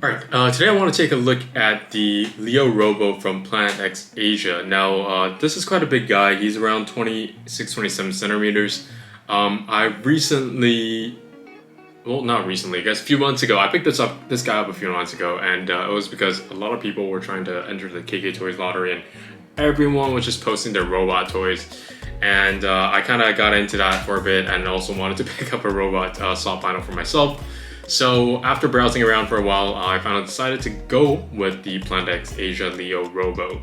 Alright, today I want to take a look at the Leo Robo from Planet X Asia. Now, this is quite a big guy. He's around 26, 27 centimeters. I recently, well, not recently, I guess a few months ago, I picked this guy up a few months ago, and it was because a lot of people were trying to enter the KK Toys lottery, and everyone was just posting their robot toys. And I kind of got into that for a bit, and also wanted to pick up a robot soft vinyl for myself. So after browsing around for a while, I finally decided to go with the Planet X Asia Leo Robo.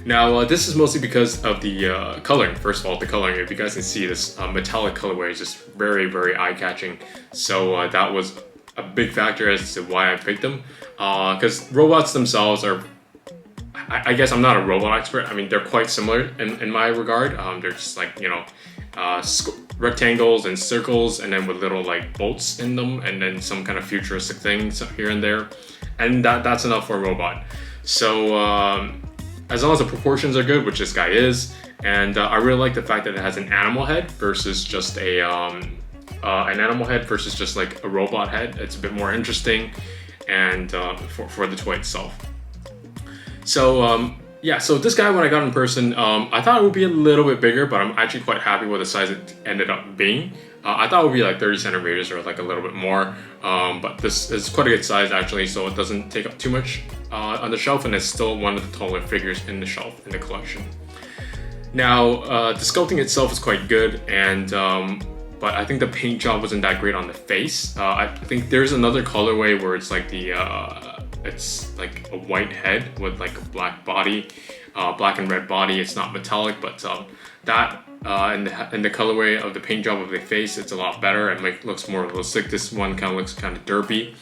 Now, this is mostly because of the coloring. First of all, the coloring, if you guys can see, this metallic colorway is just very, very eye-catching. So that was a big factor as to why I picked them. Because robots themselves are, I guess I'm not a robot expert. I mean, they're quite similar in my regard. They're just like, you know, rectangles and circles, and then with little like bolts in them, and then some kind of futuristic things here and there, and that's enough for a robot. So as long as the proportions are good, which this guy is, and I really like the fact that it has an animal head versus just a just like a robot head. It's a bit more interesting, and for the toy itself. So yeah, so this guy, when I got in person, I thought it would be a little bit bigger, but I'm actually quite happy with the size it ended up being. I thought it would be like 30 centimeters or like a little bit more, but this is quite a good size actually, so it doesn't take up too much on the shelf, and it's still one of the taller figures in the shelf in the collection. Now, the sculpting itself is quite good, and but I think the paint job wasn't that great on the face. I think there's another colorway where it's like it's like a white head with like a black body, black and red body. It's not metallic, but that in the colorway of the paint job of the face, it's a lot better and looks more realistic. This one kind of looks kind of derpy.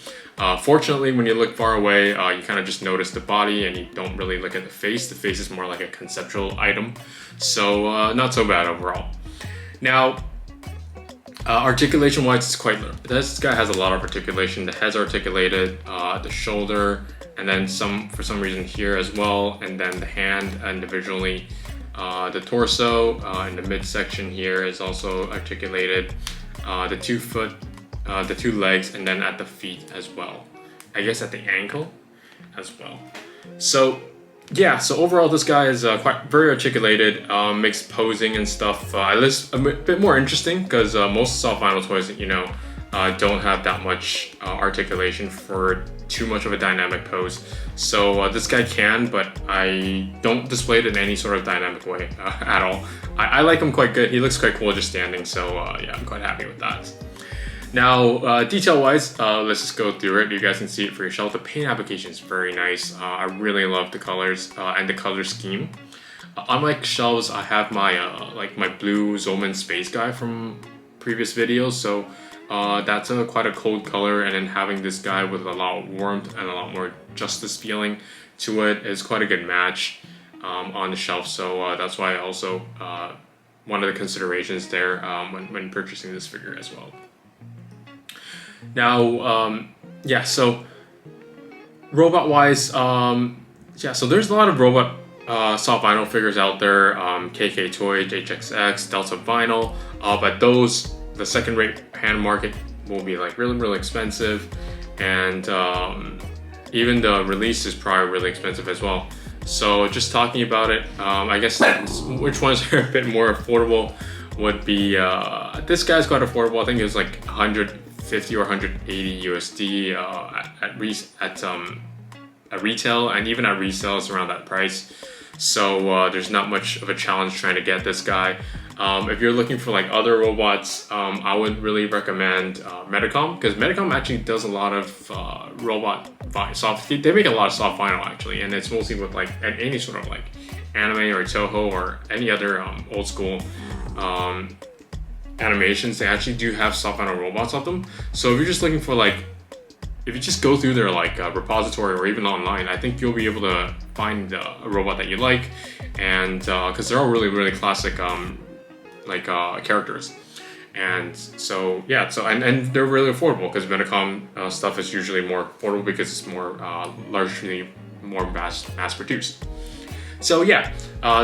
Fortunately, when you look far away, you kind of just notice the body and you don't really look at the face. The face is more like a conceptual item, so not so bad overall. Now, articulation wise, it's quite, this guy has a lot of articulation. The head's articulated, the shoulder, and then for some reason here as well, and then the hand individually. The torso in the midsection here is also articulated. The 2 foot, the 2 legs, and then at the feet as well. I guess at the ankle as well. So yeah, so overall this guy is quite very articulated, makes posing and stuff at least a bit more interesting, because most soft vinyl toys, you know, don't have that much articulation for too much of a dynamic pose. So this guy can, but I don't display it in any sort of dynamic way at all. I like him quite good. He looks quite cool just standing, so yeah, I'm quite happy with that. Now, detail-wise, let's just go through it. You guys can see it for yourself. The paint application is very nice. I really love the colors and the color scheme. Unlike shelves, I have my like my blue Zoman Space guy from previous videos, so that's quite a cold color, and then having this guy with a lot of warmth and a lot more justice feeling to it is quite a good match on the shelf. So that's why also one of the considerations there when purchasing this figure as well. Now, yeah, so robot wise, yeah, so there's a lot of robot soft vinyl figures out there, KK Toys, HXX, Delta Vinyl, but those, the second rate hand market, will be like really expensive, and even the release is probably really expensive as well. So just talking about it, I guess which ones are a bit more affordable would be, this guy's quite affordable. I think it was like 150 or 180 USD at retail, and even at resale it's around that price. So there's not much of a challenge trying to get this guy. If you're looking for like other robots, I would really recommend Medicom, because Medicom actually does a lot of soft. They make a lot of soft vinyl actually, and it's mostly with like any sort of like anime or Toho or any other old school animations. They actually do have soft vinyl robots of them. So if you're just looking for like, if you just go through their like repository or even online, I think you'll be able to find a robot that you like, and because they're all really classic characters. And so yeah, so and they're really affordable, because Medicom stuff is usually more affordable because it's more largely more mass produced. So yeah,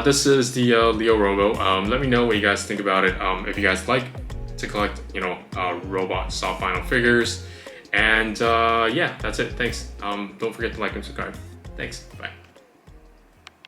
this is the Leo Robo. Let me know what you guys think about it. If you guys like to collect, you know, robot soft vinyl figures, And yeah, that's it. Thanks. Don't forget to like and subscribe. Thanks. Bye.